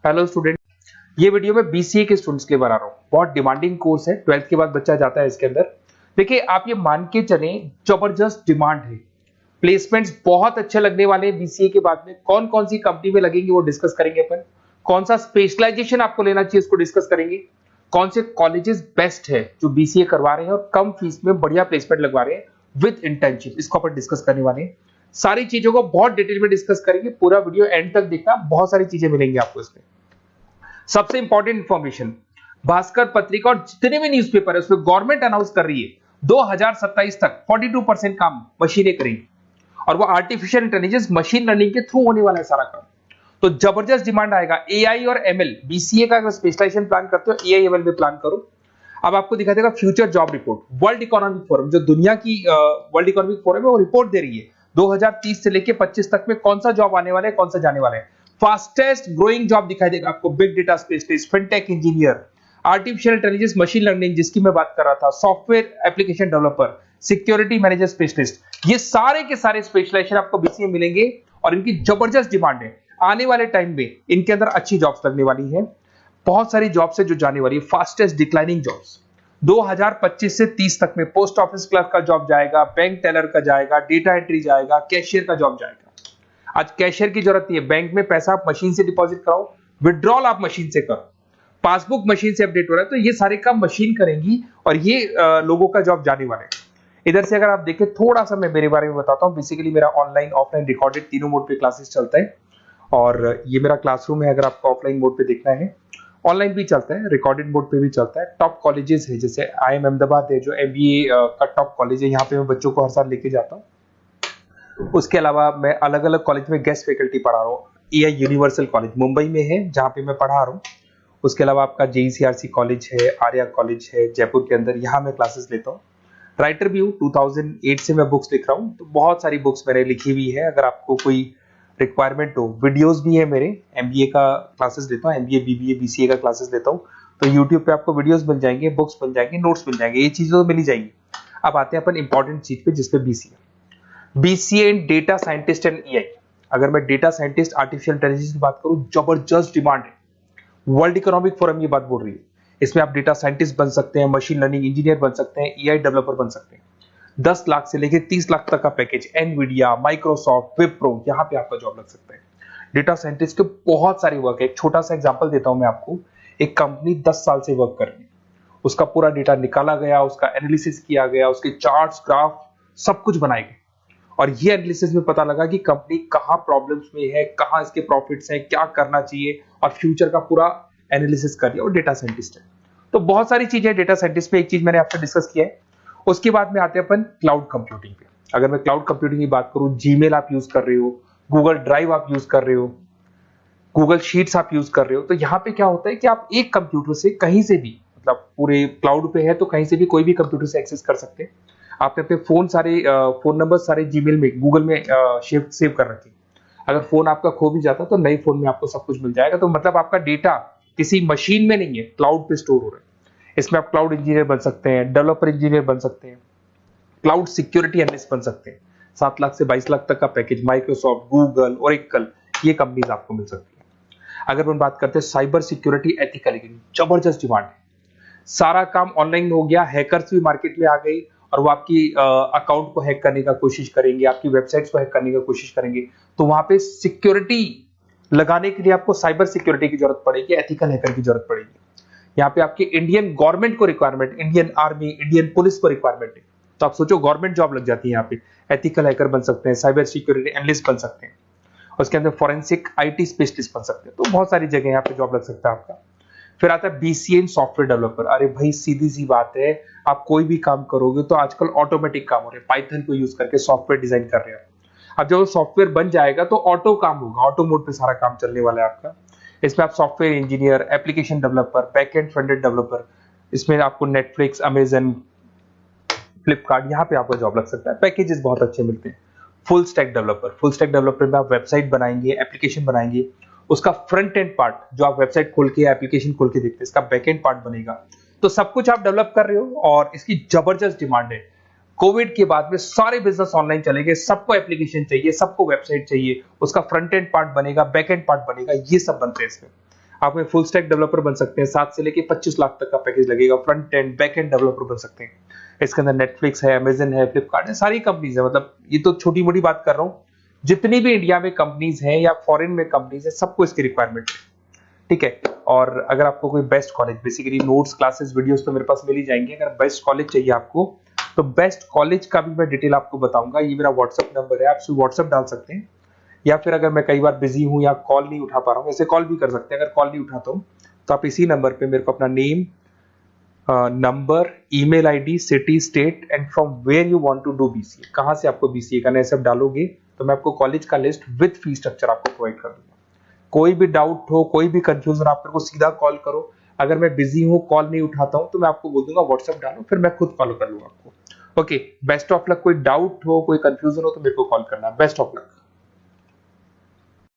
Hello student, ये video मैं BCA के स्टूडेंट्स के लिए बना रहा हूँ। बहुत डिमांडिंग कोर्स है, 12th के बाद बच्चा जाता है इसके अंदर। देखिए, आप ये मान के चलें, जबरदस्त डिमांड है। प्लेसमेंट्स बहुत अच्छे लगने वाले हैं बीसीए के बाद में। कौन कौन सी कंपनी में लगेंगे वो डिस्कस करेंगे अपन। कौन सा स्पेशलाइजेशन आपको लेना चाहिए उसको डिस्कस करेंगे। कौन से कॉलेजेस बेस्ट है जो बीसीए करवा रहे हैं और कम फीस में बढ़िया प्लेसमेंट लगवा रहे हैं विद इंटर्नशिप, इसको अपन डिस्कस करने वाले हैं। सारी चीजों को बहुत डिटेल में डिस्कस करेंगे। पूरा वीडियो एंड तक देखना, बहुत सारी चीजें मिलेंगी आपको इसमें। सबसे इंपॉर्टेंट इंफॉर्मेशन, भास्कर पत्रिका और जितने भी न्यूज़पेपर है उसमें गवर्नमेंट अनाउंस कर रही है 2027 तक 42% काम मशीनें करेंगी और वो आर्टिफिशियल इंटेलिजेंस मशीन लर्निंग के थ्रू होने वाला है सारा काम। तो जबरदस्त डिमांड आएगा। एआई और एमएल, बीसीए का अगर स्पेशलाइजेशन प्लान करते हो एआई एमएल में प्लान करो। अब आपको दिखा देगा future job report, world economic forum, जो दुनिया की वर्ल्ड इकोनॉमिक फोरम है वो रिपोर्ट दे रही है 2030 से लेके 25 तक में कौन सा जॉब आने वाला है, कौन सा जाने वाला है। फास्टेस्ट ग्रोइंग जॉब दिखाई देगा आपको, big data specialist, fintech engineer, artificial intelligence, machine learning जिसकी मैं बात कर रहा था, software application developer, security manager specialist, ये सारे के सारे स्पेशलाइजेशन आपको बीसीए में मिलेंगे और इनकी जबरदस्त डिमांड है। आने वाले टाइम में इनके अंदर अच्छी जॉब्स लगने वाली है। बहुत सारी जॉब्स है जो जाने वाली है, फास्टेस्ट डिक्लाइनिंग जॉब्स। 2025 से 30 तक में पोस्ट ऑफिस क्लर्क का जॉब जाएगा, बैंक टेलर का जाएगा, डेटा एंट्री जाएगा, कैशियर का जॉब जाएगा। आज कैशियर की जरूरत नहीं है, बैंक में पैसा आप मशीन से डिपॉजिट कराओ, विड्रॉल आप मशीन से करो, पासबुक मशीन से अपडेट हो रहा है, तो ये सारे काम मशीन करेंगी और ये लोगों का जॉब जाने वाला है। इधर से अगर आप देखें, थोड़ा सा मैं मेरे बारे में बताता हूँ। बेसिकली मेरा ऑनलाइन ऑफलाइन रिकॉर्डेड तीनों मोड पे क्लासेस चलता है और ये मेरा क्लासरूम है। अगर आपको ऑफलाइन मोड पे देखना है, ऑनलाइन भी चलता है, रिकॉर्डेड मोड पे भी चलता है। टॉप कॉलेजेस है, जैसे IIM अहमदाबाद है जो MBA का टॉप कॉलेज है, यहाँ पे मैं बच्चों को हर साल लेके जाता हूँ। उसके अलावा मैं अलग अलग कॉलेज में गेस्ट फैकल्टी पढ़ा रहा हूँ। AI यूनिवर्सल कॉलेज मुंबई में है जहाँ पे मैं पढ़ा रहा हूँ। उसके अलावा आपका JECRC कॉलेज है, आर्या कॉलेज है जयपुर के अंदर, यहाँ मैं क्लासेस लेता हूँ। राइटर भी हूँ, 2008 से मैं बुक्स लिख रहा हूँ, तो बहुत सारी बुक्स मैंने लिखी हुई है। अगर आपको कोई रिक्वायरमेंट हो, वीडियोस भी है मेरे, MBA का क्लासेस लेता हूँ, MBA BBA BCA का क्लासेस लेता हूँ, तो यूट्यूब पे आपको वीडियोस मिल जाएंगे, बुक्स मिल जाएंगे, नोट्स मिल जाएंगे, ये चीजें तो मिल ही जाएंगी। अब आते हैं अपन इंपॉर्टेंट चीज पे, जिसपे BCA in data scientist and AI। अगर मैं डेटा साइंटिस्ट आर्टिफिशियल इंटेलिजेंस की बात करूं, जबरदस्त डिमांड है। वर्ल्ड इकोनॉमिक फोरम ये बात बोल रही है। इसमें आप डेटा साइंटिस्ट बन सकते हैं, मशीन लर्निंग इंजीनियर बन सकते हैं, AI डेवलपर बन सकते हैं। 10 लाख से लेकर 30 लाख तक का पैकेज, एनवीडिया, माइक्रोसॉफ्ट, विप्रो, यहाँ पे आपका जॉब लग सकता है। डेटा साइंटिस्ट के बहुत सारे वर्क है। एक छोटा सा एग्जांपल देता हूं मैं आपको। एक कंपनी 10 साल से वर्क कर रही है, उसका पूरा डेटा निकाला गया, उसका एनालिसिस किया गया, उसके चार्ट्स, ग्राफ सब कुछ बनाए गए और ये एनालिसिस में पता लगा कि कंपनी कहां प्रॉब्लम्स में है, कहां इसके प्रॉफिट्स हैं, क्या करना चाहिए, और फ्यूचर का पूरा एनालिसिस कर लिया। और डेटा साइंटिस्ट है, तो बहुत सारी चीजें डेटा साइंटिस्ट पे। एक चीज मैंने आपसे डिस्कस किया है। उसके बाद में आते हैं अपन क्लाउड कंप्यूटिंग पे। अगर मैं क्लाउड कंप्यूटिंग की बात करूं, जीमेल आप यूज कर रहे हो, गूगल ड्राइव आप यूज कर रहे हो, गूगल शीट्स आप यूज कर रहे हो, तो यहाँ पे क्या होता है कि आप एक कंप्यूटर से कहीं से भी, मतलब पूरे क्लाउड पे है तो कहीं से भी कोई भी कंप्यूटर से एक्सेस कर सकते हैं। आपने अपने फोन सारे फोन नंबर सारे जीमेल में, गूगल में सेव कर रखे। अगर फोन आपका खो भी जाता तो नए फोन में आपको सब कुछ मिल जाएगा। तो मतलब आपका डेटा किसी मशीन में नहीं है, क्लाउड पे स्टोर हो रहा है। इसमें आप क्लाउड इंजीनियर बन सकते हैं, डेवलपर इंजीनियर बन सकते हैं, क्लाउड सिक्योरिटी एनालिस्ट बन सकते हैं। 7 लाख से 22 लाख तक का पैकेज, माइक्रोसॉफ्ट, गूगल, ओरेकल, ये कंपनीज आपको मिल सकती है। अगर हम बात करते हैं साइबर सिक्योरिटी एथिकल, जबरदस्त डिमांड है। सारा काम ऑनलाइन हो गया, हैकर्स भी मार्केट में आ गए और वो आपकी अकाउंट को हैक करने का कोशिश करेंगे, आपकी वेबसाइट्स को हैक करने का कोशिश करेंगे। तो वहां पे सिक्योरिटी लगाने के लिए आपको साइबर सिक्योरिटी की जरूरत पड़ेगी, एथिकल हैकर की जरूरत पड़ेगी। यहाँ पे आपकी इंडियन गवर्नमेंट को requirement, Indian army, Indian police को रिक्वायरमेंट है। तो आप सोचो, गवर्नमेंट जॉब लग जाती है यहाँ पे। एथिकल हैकर बन सकते हैं, साइबर सिक्योरिटी एनालिस्ट बन सकते हैं, उसके अंदर फॉरेंसिक IT स्पेशलिस्ट बन सकते हैं। तो बहुत सारी जगह यहाँ पे जॉब लग सकता है आपका। फिर आता है BCA इन सॉफ्टवेयर डेवलपर। अरे भाई, सीधी सी बात है, आप कोई भी काम करोगे तो आजकल ऑटोमेटिक काम हो रहे हैं, पाइथन को यूज करके सॉफ्टवेयर डिजाइन कर रहे हैं। अब जब वो सॉफ्टवेयर बन जाएगा तो ऑटो काम होगा, ऑटो मोड पे सारा काम चलने वाला है आपका। इसमें आप software engineer, application developer, backend front end developer, इसमें आपको नेटफ्लिक्स, अमेजन, फ्लिपकार्ट, यहाँ पे आपको जॉब लग सकता है। पैकेजेस बहुत अच्छे मिलते हैं। फुल स्टैक डेवलपर में आप वेबसाइट बनाएंगे, एप्लीकेशन बनाएंगे, उसका फ्रंट एंड पार्ट, जो आप वेबसाइट खोल के एप्लीकेशन खोल के देखते हैं, इसका बैक एंड पार्ट बनेगा। तो सब कुछ आप डेवलप कर रहे हो और इसकी जबरदस्त डिमांड है। कोविड के बाद में सारे बिजनेस ऑनलाइन चलेंगे, सबको एप्लीकेशन चाहिए, सबको वेबसाइट चाहिए, उसका फ्रंट एंड पार्ट बनेगा, बैक एंड पार्ट बनेगा, ये सब बनते हैं इसमें। आप में फुल स्टैक डेवलपर बन सकते हैं, 7 से लेके 25 लाख तक का पैकेज लगेगा। Front end back end developer बन सकते हैं। इसके अंदर नेटफ्लिक्स है, अमेजन है, फ्लिपकार्ट है, सारी कंपनीज है। मतलब ये तो छोटी मोटी बात कर रहा हूँ, जितनी भी इंडिया में कंपनीज हैं या फॉरेन में कंपनीज है, सबको इसकी रिक्वायरमेंट है, ठीक है। और अगर आपको कोई best college, basically notes, classes, videos तो मेरे पास मिल ही जाएंगे। अगर बेस्ट कॉलेज चाहिए आपको, तो बेस्ट कॉलेज का भी मैं डिटेल आपको बताऊंगा। ये मेरा व्हाट्सअप नंबर है, आप व्हाट्सअप डाल सकते हैं, या फिर अगर मैं कई बार बिजी हूं या कॉल नहीं उठा पा रहा हूँ, ऐसे कॉल भी कर सकते हैं। अगर कॉल नहीं उठाता हूँ तो आप इसी नंबर पे मेरे को अपना name, number, email ID, city, state and from where you want to do BCA, कहां से आपको बीसीए करना है, सब डालोगे तो मैं आपको कॉलेज का लिस्ट विद फी स्ट्रक्चर आपको प्रोवाइड कर दूंगा। कोई भी डाउट हो, कोई भी कंफ्यूजन, आप मेरे को सीधा कॉल करो। अगर मैं बिजी हूँ, कॉल नहीं उठाता हूँ, तो मैं आपको बोल दूंगा व्हाट्सएप डालो, फिर मैं खुद कॉल कर लूंगा आपको। Okay, best of luck. कोई डाउट हो, कोई कंफ्यूजन हो तो मेरे को कॉल करना। Best of luck.